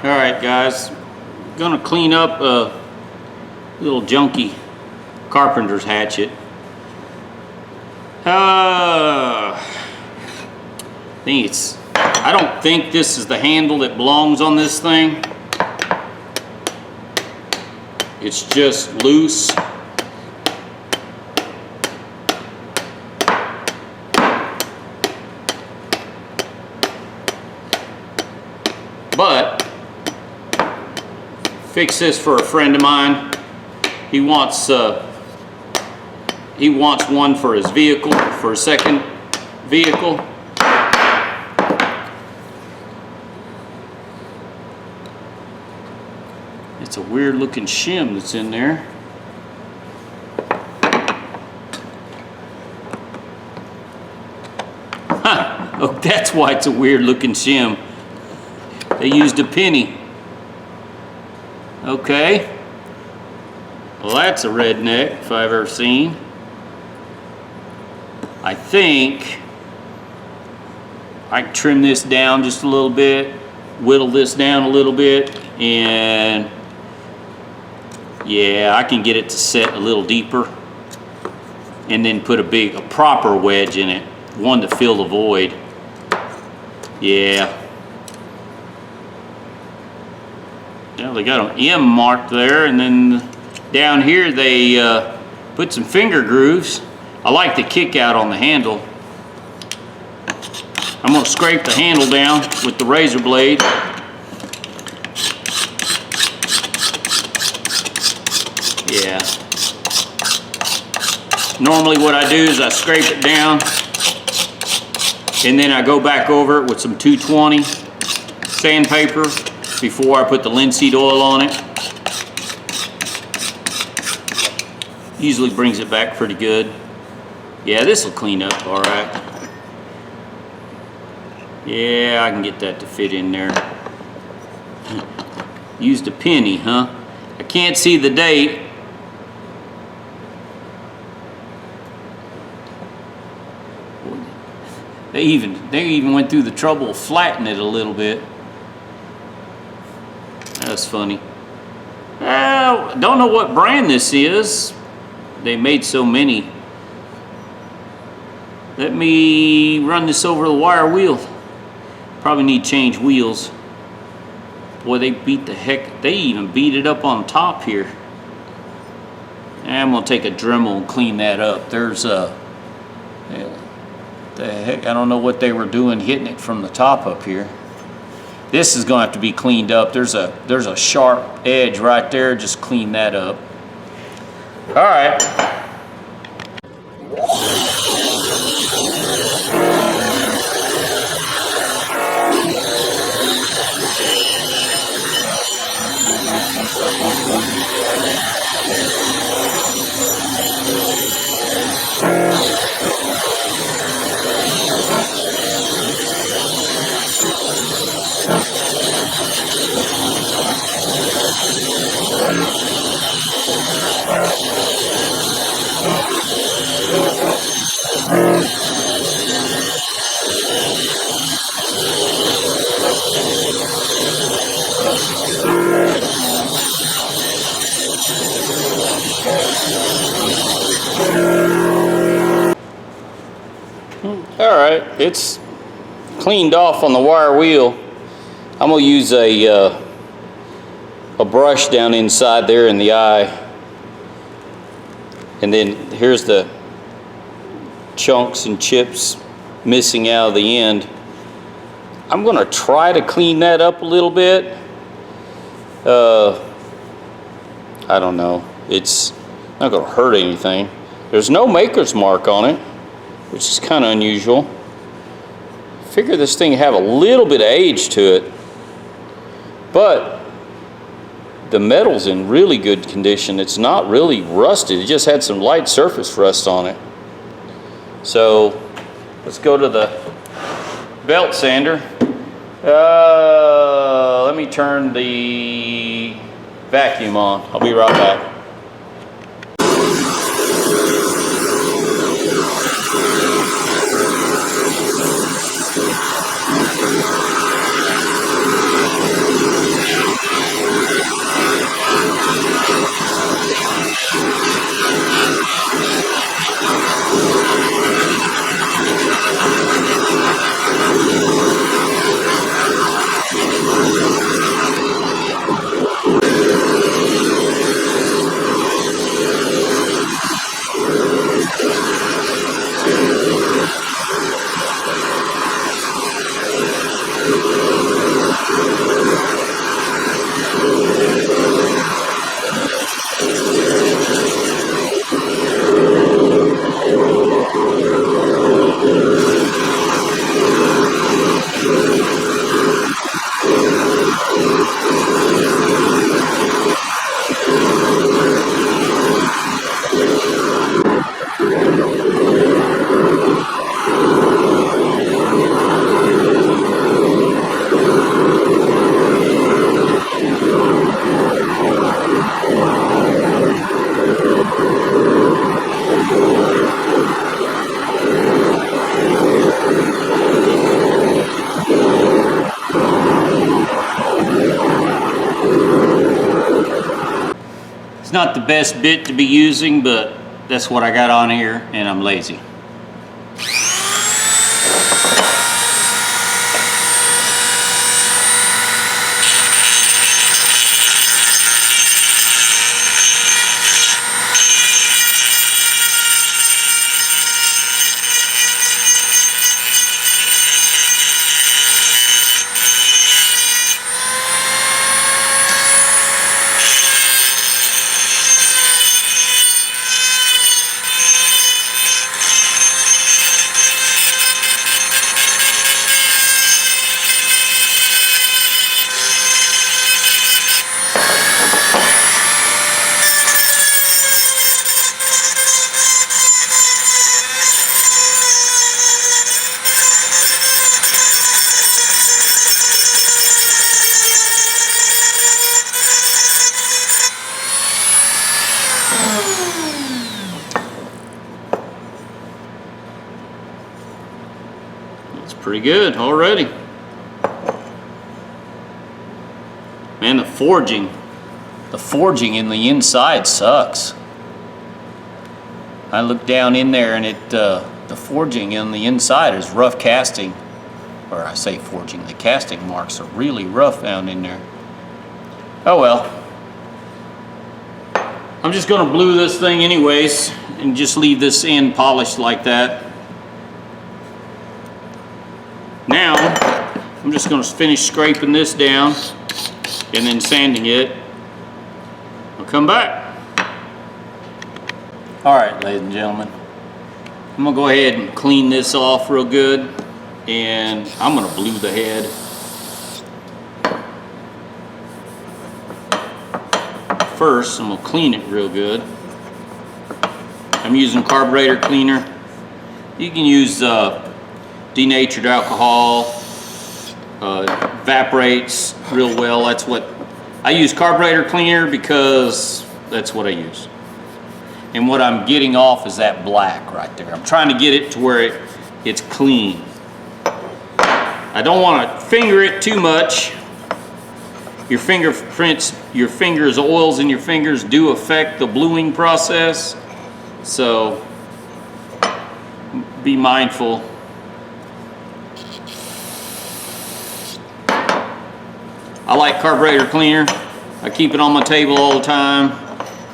Alright guys, gonna clean up a little junky carpenter's hatchet. I don't think this is the handle that belongs on this thing. It's just loose. But fix this for a friend of mine. He wants one for his vehicle, for a second vehicle. It's a weird looking shim that's in there. Huh. Oh, that's why it's a weird looking shim. They used a penny. Okay. Well, that's a redneck if I've ever seen. I think I can trim this down just a little bit, whittle this down a little bit, and yeah, I can get it to set a little deeper, and then put a proper wedge in it, one to fill the void. Yeah. Yeah, they got an M mark there, and then down here they put some finger grooves. I like the kick out on the handle. I'm going to scrape the handle down with the razor blade. Yeah. Normally what I do is I scrape it down and then I go back over it with some 220 sandpaper before I put the linseed oil on it. Usually brings it back pretty good. Yeah, this will clean up all right. Yeah, I can get that to fit in there. Used a penny, huh? I can't see the date. They even went through the trouble of flattening it a little bit. That's funny. Don't know what brand this is. They made so many. Let me run this over the wire wheel. Probably need to change wheels. Boy, they beat the heck. They even beat it up on top here. And I'm gonna take a Dremel and clean that up. There's a the heck, I don't know what they were doing hitting it from the top up here. This is gonna have to be cleaned up. There's a sharp edge right there. Just clean that up. All right. Alright, it's cleaned off on the wire wheel. I'm going to use a brush down inside there in the eye. And then here's the chunks and chips missing out of the end. I'm going to try to clean that up a little bit. I don't know. It's not going to hurt anything. There's no maker's mark on it, which is kind of unusual. I figure this thing have a little bit of age to it, but the metal's in really good condition. It's not really rusted. It just had some light surface rust on it. So let's go to the belt sander. Let me turn the vacuum on. I'll be right back. not the best bit to be using, but that's what I got on here, and I'm lazy. It's pretty good already. Man, the forging in the inside sucks. I look down in there and the forging in the inside is rough casting. Or I say forging, the casting marks are really rough down in there. Oh well. I'm just gonna blue this thing anyways and just leave this end polished like that. Now, I'm just going to finish scraping this down and then sanding it. I'll come back. Alright, ladies and gentlemen. I'm going to go ahead and clean this off real good. And I'm going to blue the head. First, I'm going to clean it real good. I'm using carburetor cleaner. You can use denatured alcohol, evaporates real well. That's what I use, carburetor cleaner, because that's what I use. And what I'm getting off is that black right there. I'm trying to get it to where it's clean. I don't want to finger it too much. Your fingerprints, your fingers, oils in your fingers do affect the bluing process, so be mindful. I like carburetor cleaner. I keep it on my table all the time.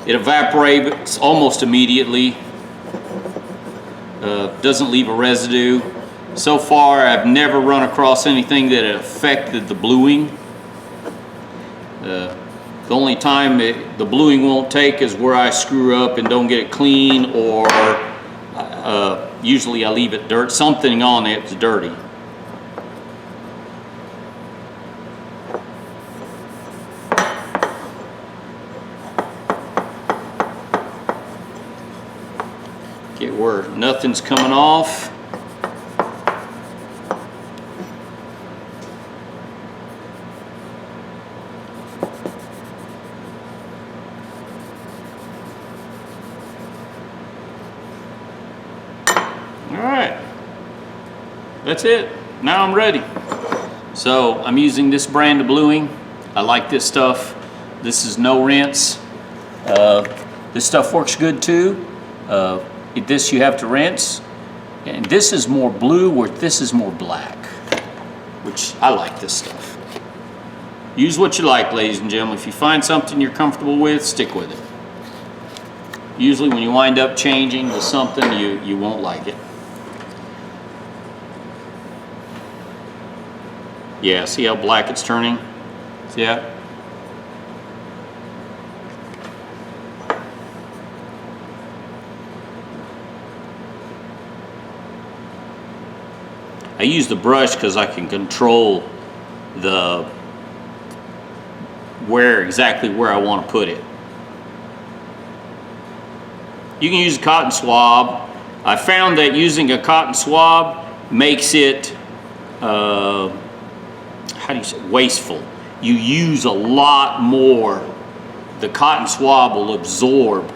It evaporates almost immediately. Doesn't leave a residue. So far, I've never run across anything that affected the bluing. The only time the bluing won't take is where I screw up and don't get it clean, or usually I leave it dirt, something on it's dirty. Get where nothing's coming off. Alright, that's it. Now I'm ready. So I'm using this brand of bluing. I like this stuff. This is no rinse. This stuff works good too. This you have to rinse. And this is more blue, where this is more black, which I like this stuff. Use what you like, ladies and gentlemen. If you find something you're comfortable with, stick with it. Usually when you wind up changing to something, you won't like it. Yeah, see how black it's turning? See that? I use the brush because I can control exactly where I want to put it. You can use a cotton swab. I found that using a cotton swab makes it wasteful. You use a lot more. The cotton swab will absorb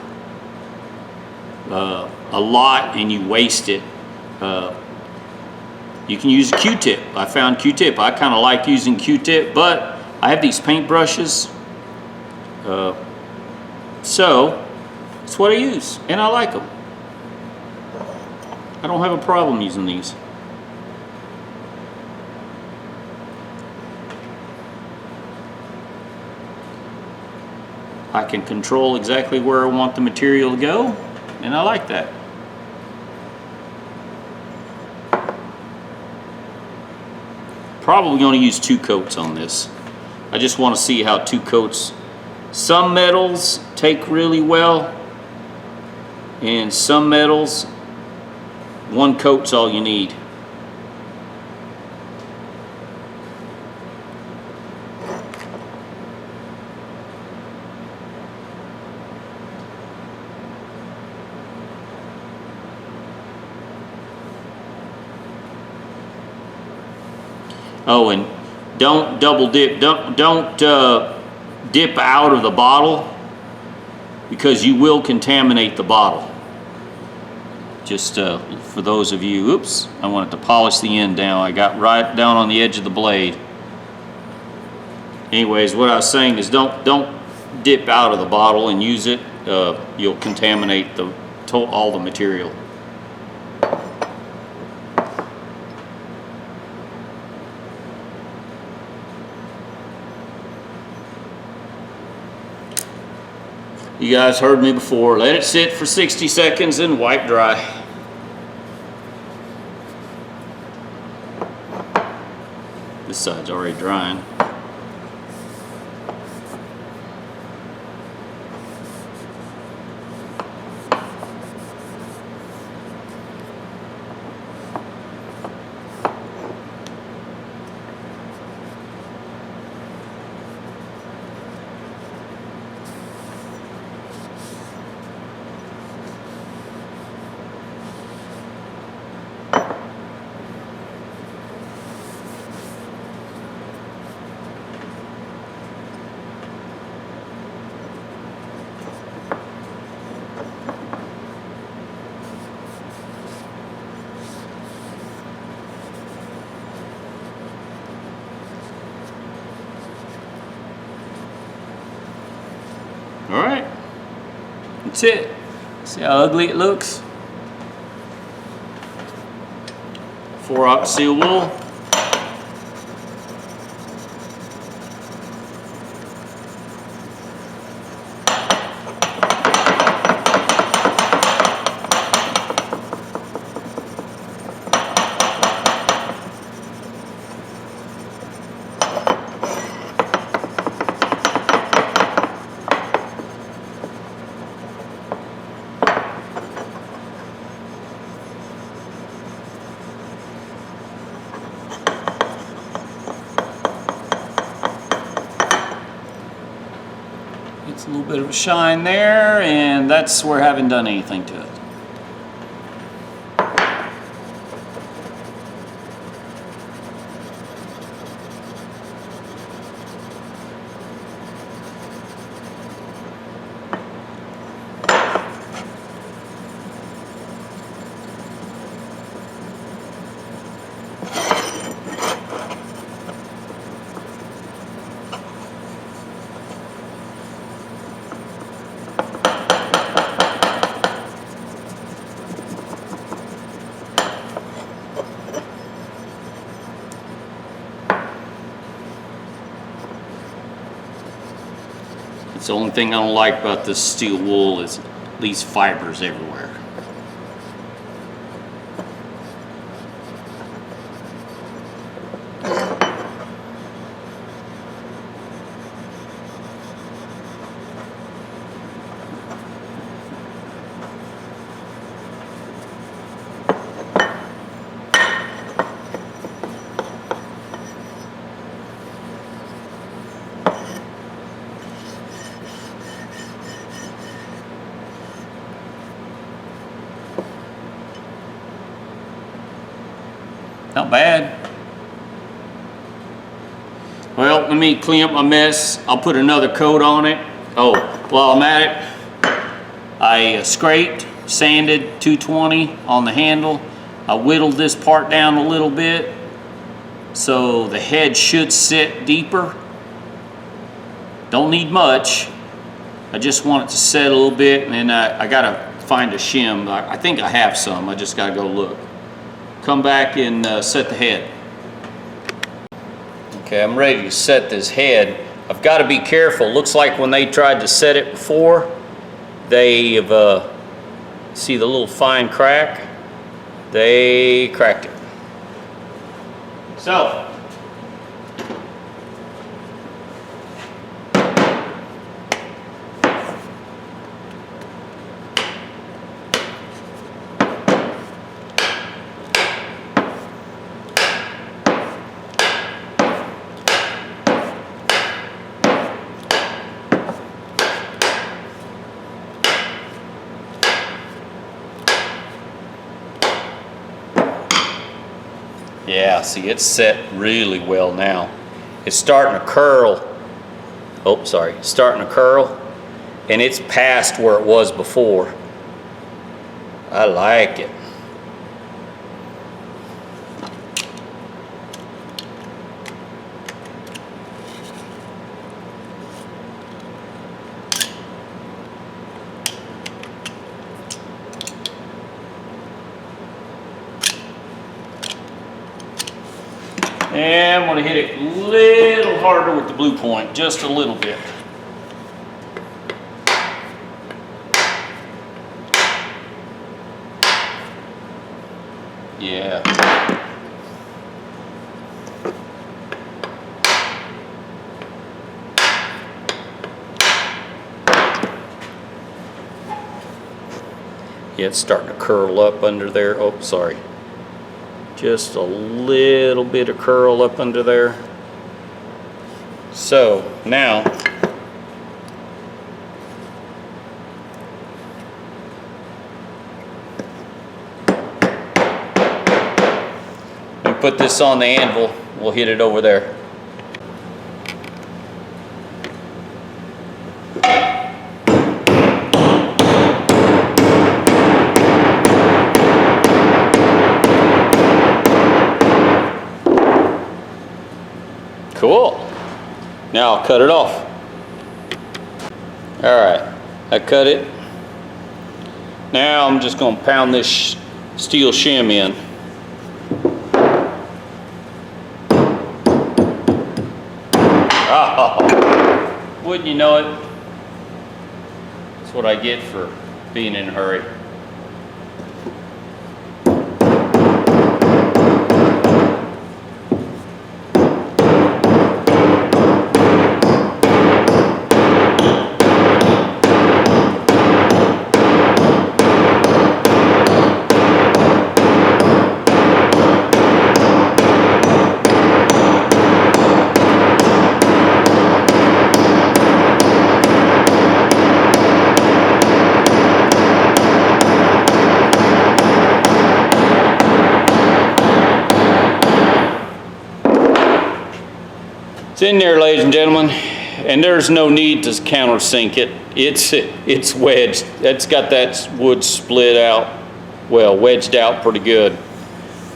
a lot and you waste it. You can use a Q-tip. I found Q-tip. I kind of like using Q-tip, but I have these paint brushes. So that's what I use, and I like them. I don't have a problem using these. I can control exactly where I want the material to go, and I like that. Probably going to use 2 coats on this. I just want to see how 2 coats. Some metals take really well, and some metals, 1 coat's all you need. Oh, and don't double dip. Don't dip out of the bottle, because you will contaminate the bottle. Just for those of you, oops, I wanted to polish the end down. I got right down on the edge of the blade. Anyways, what I was saying is don't dip out of the bottle and use it. You'll contaminate all the material. You guys heard me before. Let it sit for 60 seconds and wipe dry. This side's already drying. All right, that's it. See how ugly it looks? 4-aught steel wool. It's a little bit of a shine there, and that's where I haven't done anything to it. It's the only thing I don't like about this steel wool is these fibers everywhere. Not bad. Well, let me clean up my mess. I'll put another coat on it. Oh, while I'm at it, I scraped, sanded 220 on the handle. I whittled this part down a little bit so the head should sit deeper. Don't need much. I just want it to set a little bit, and then I gotta find a shim. I think I have some, I just gotta go look. Come back and set the head. Okay, I'm ready to set this head. I've got to be careful. Looks like when they tried to set it before, they've, see the little fine crack? They cracked it. So, yeah, see, it's set really well now. It's starting to curl. Oh, sorry, it's starting to curl, and it's past where it was before. I like it. And I'm going to hit it a little harder with the blue point, just a little bit. Yeah. Yeah, it's starting to curl up under there. Oh, sorry. Just a little bit of curl up under there. So now we put this on the anvil, we'll hit it over there. Cool. Now I'll cut it off. All right, I cut it. Now I'm just going to pound this steel shim in. Oh, wouldn't you know it? That's what I get for being in a hurry. It's in there, ladies and gentlemen, and there's no need to countersink it. It's wedged. It's got that wood split out, well, wedged out pretty good.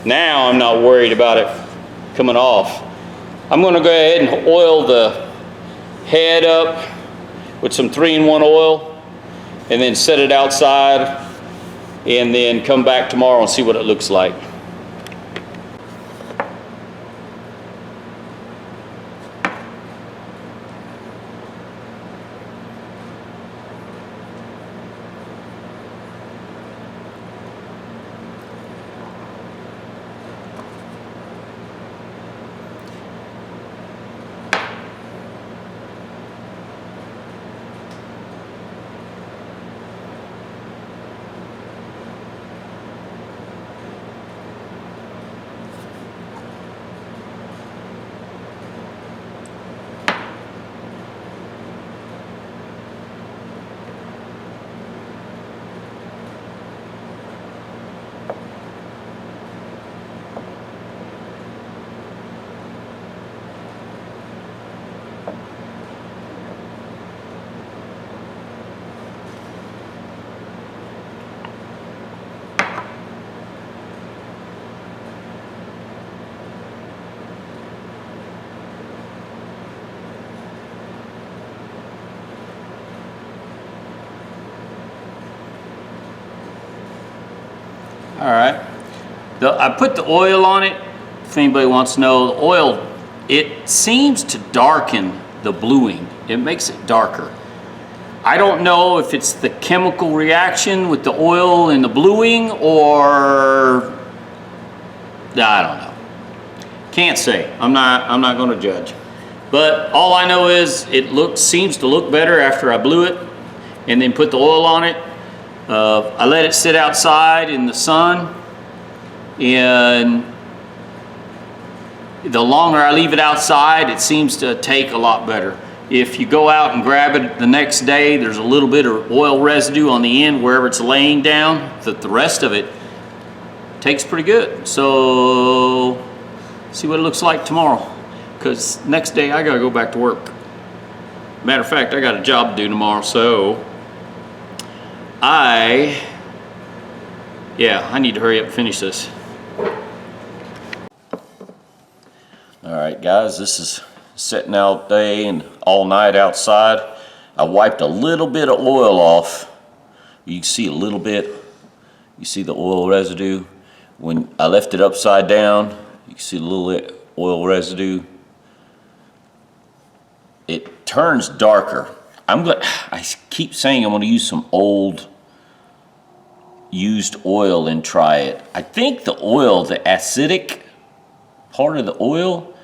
Now I'm not worried about it coming off. I'm going to go ahead and oil the head up with some 3-in-1 oil, and then set it outside, and then come back tomorrow and see what it looks like. All right. I put the oil on it. If anybody wants to know, the oil, it seems to darken the bluing. It makes it darker. I don't know if it's the chemical reaction with the oil and the bluing, or I don't know. Can't say. I'm not going to judge. But all I know is it seems to look better after I blew it and then put the oil on it. I let it sit outside in the sun, and the longer I leave it outside, it seems to take a lot better. If you go out and grab it the next day, there's a little bit of oil residue on the end wherever it's laying down. The rest of it takes pretty good. So see what it looks like tomorrow, because next day I gotta go back to work. Matter of fact, I got a job to do tomorrow, so I need to hurry up and finish this. All right, guys, this is sitting out day and all night outside. I wiped a little bit of oil off. You can see a little bit. You see the oil residue. When I left it upside down, you can see a little oil residue. It turns darker. I keep saying I'm going to use some old used oil and try it. I think the oil, the acidic part of the oil,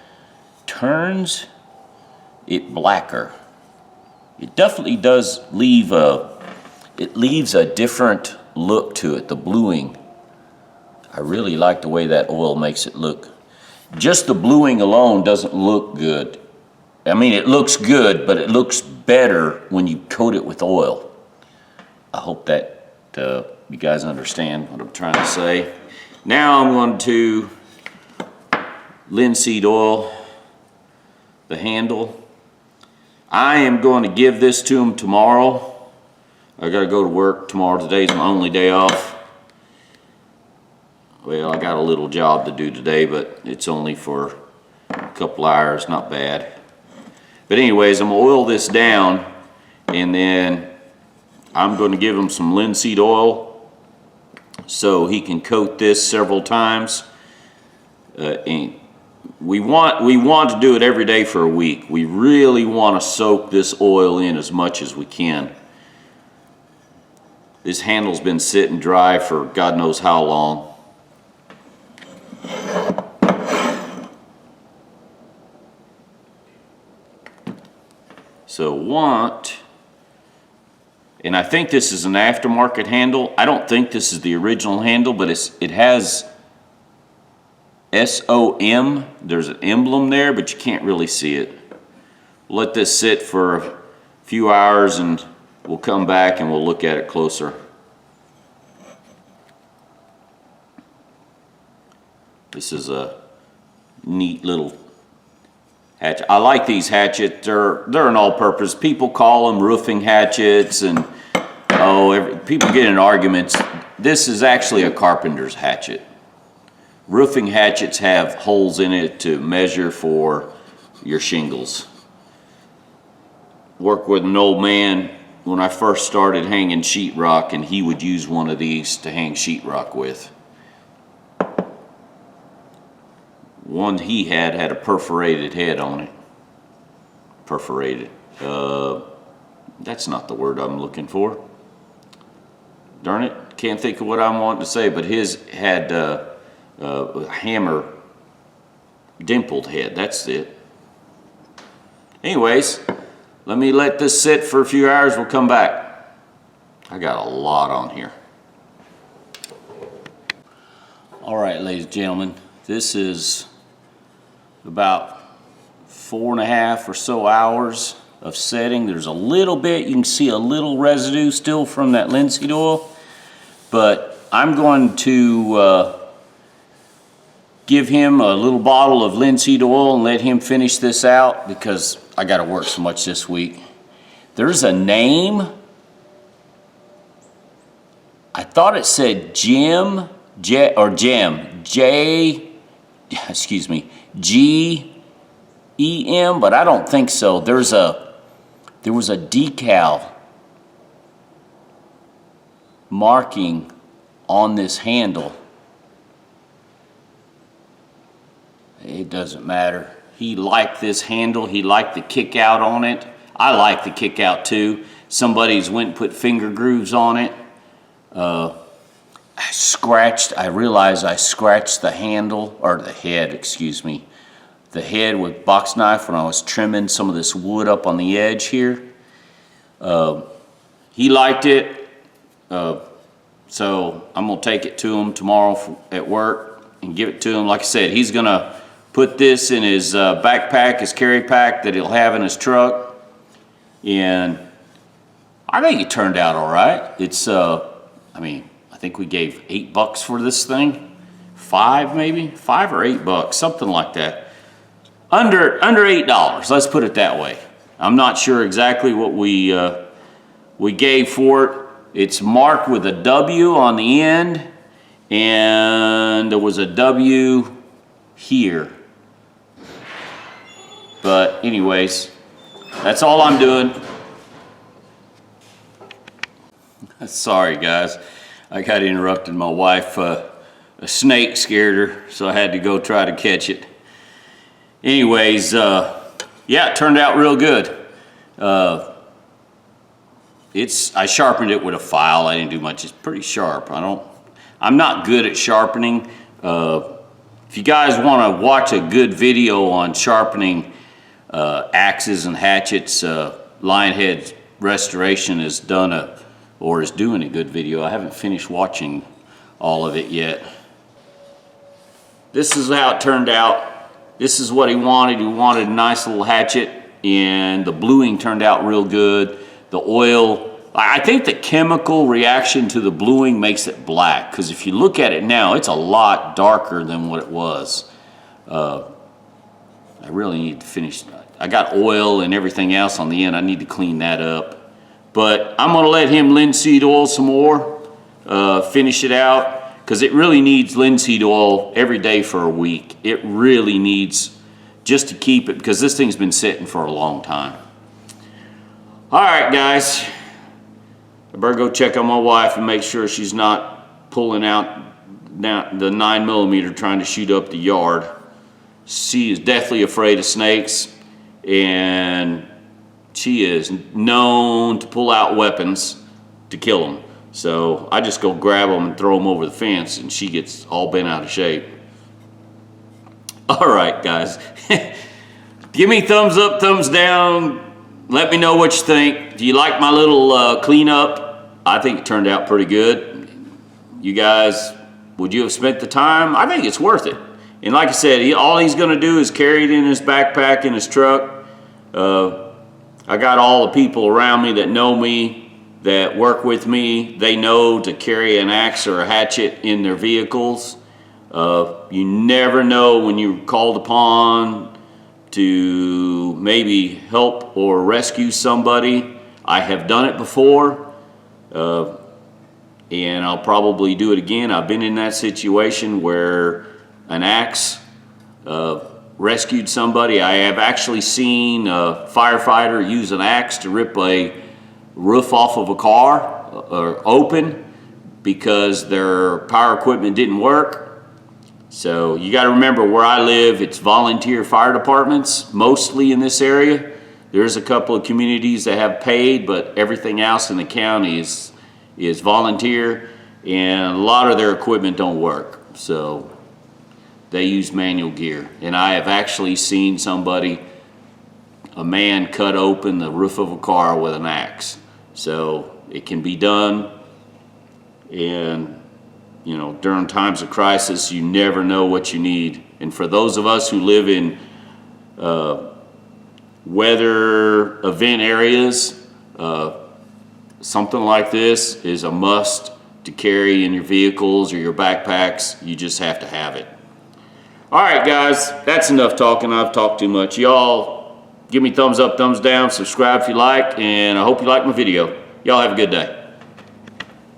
turns it blacker. It definitely does leaves a different look to it, the bluing. I really like the way that oil makes it look. Just the bluing alone doesn't look good. I mean, it looks good, but it looks better when you coat it with oil. I hope that you guys understand what I'm trying to say. Now I'm going to linseed oil the handle. I am going to give this to him tomorrow. I got to go to work tomorrow. Today's my only day off. Well, I got a little job to do today, but it's only for a couple hours, not bad. But anyways, I'm going to oil this down, and then I'm going to give him some linseed oil so he can coat this several times. And we want to do it every day for a week. We really want to soak this oil in as much as we can. This handle's been sitting dry for God knows how long. So and I think this is an aftermarket handle. I don't think this is the original handle, but it has SOM. There's an emblem there, but you can't really see it. We'll let this sit for a few hours and we'll come back and we'll look at it closer. This is a neat little hatchet. I like these hatchets. They're an all-purpose. People call them roofing hatchets, and people get in arguments. This is actually a carpenter's hatchet. Roofing hatchets have holes in it to measure for your shingles. Worked with an old man when I first started hanging sheetrock, and he would use one of these to hang sheetrock with. One he had a perforated head on it. Perforated. That's not the word I'm looking for. Darn it, can't think of what I'm wanting to say, but his had hammer dimpled head. That's it. Anyways, let me let this sit for a few hours. We'll come back. I got a lot on here. All right, ladies and gentlemen, this is about 4.5 or so hours of setting. There's a little bit, you can see a little residue still from that linseed oil, but I'm going to give him a little bottle of linseed oil and let him finish this out because I got to work so much this week. There's a name. I thought it said Gem, G-E-M, but I don't think so. There was a decal marking on this handle. It doesn't matter. He liked this handle. He liked the kick out on it. I like the kick out too. Somebody's went and put finger grooves on it. I realized I scratched the handle, or the head, excuse me. The head with box knife when I was trimming some of this wood up on the edge here. He liked it. So I'm gonna take it to him tomorrow at work and give it to him. Like I said, he's gonna put this in his backpack, his carry pack that he'll have in his truck. And I think it turned out all right. It's, I mean, I think we gave $8 for this thing. 5 maybe? 5 or $8, something like that. Under $8, let's put it that way. I'm not sure exactly what we gave for it. It's marked with a W on the end, and there was a W here. But anyways, that's all I'm doing. Sorry guys, I got interrupted. My wife, a snake scared her, so I had to go try to catch it. Anyways, yeah, it turned out real good. I sharpened it with a file. I didn't do much. It's pretty sharp. I'm not good at sharpening. If you guys want to watch a good video on sharpening axes and hatchets, Lionhead Restoration has done is doing a good video. I haven't finished watching all of it yet. This is how it turned out. This is what he wanted. He wanted a nice little hatchet, and the bluing turned out real good. The oil, I think the chemical reaction to the bluing makes it black, because if you look at it now, it's a lot darker than what it was. I really need to finish. I got oil and everything else on the end. I need to clean that up. But I'm gonna let him linseed oil some more, finish it out, because it really needs linseed oil every day for a week. It really needs, just to keep it, because this thing's been sitting for a long time. All right, guys, I better go check on my wife and make sure she's not pulling out the 9mm trying to shoot up the yard. She is definitely afraid of snakes, and she is known to pull out weapons to kill them. So I just go grab them and throw them over the fence, and she gets all bent out of shape. All right, guys. Give me thumbs up, thumbs down. Let me know what you think. Do you like my little cleanup? I think it turned out pretty good. You guys, would you have spent the time? I think it's worth it. And like I said, all he's gonna do is carry it in his backpack in his truck. I got all the people around me that know me, that work with me. They know to carry an axe or a hatchet in their vehicles. You never know when you're called upon to maybe help or rescue somebody. I have done it before, and I'll probably do it again. I've been in that situation where an axe rescued somebody. I have actually seen a firefighter use an axe to rip a roof off of a car or open because their power equipment didn't work. So you got to remember, where I live, it's volunteer fire departments mostly in this area. There's a couple of communities that have paid, but everything else in the county is volunteer, and a lot of their equipment don't work. So they use manual gear. And I have actually seen a man cut open the roof of a car with an axe. So it can be done. And you know, during times of crisis, you never know what you need. And for those of us who live in weather event areas, something like this is a must to carry in your vehicles or your backpacks. You just have to have it. All right, guys, that's enough talking. I've talked too much. Y'all give me thumbs up, thumbs down, subscribe if you like, and I hope you like my video. Y'all have a good day.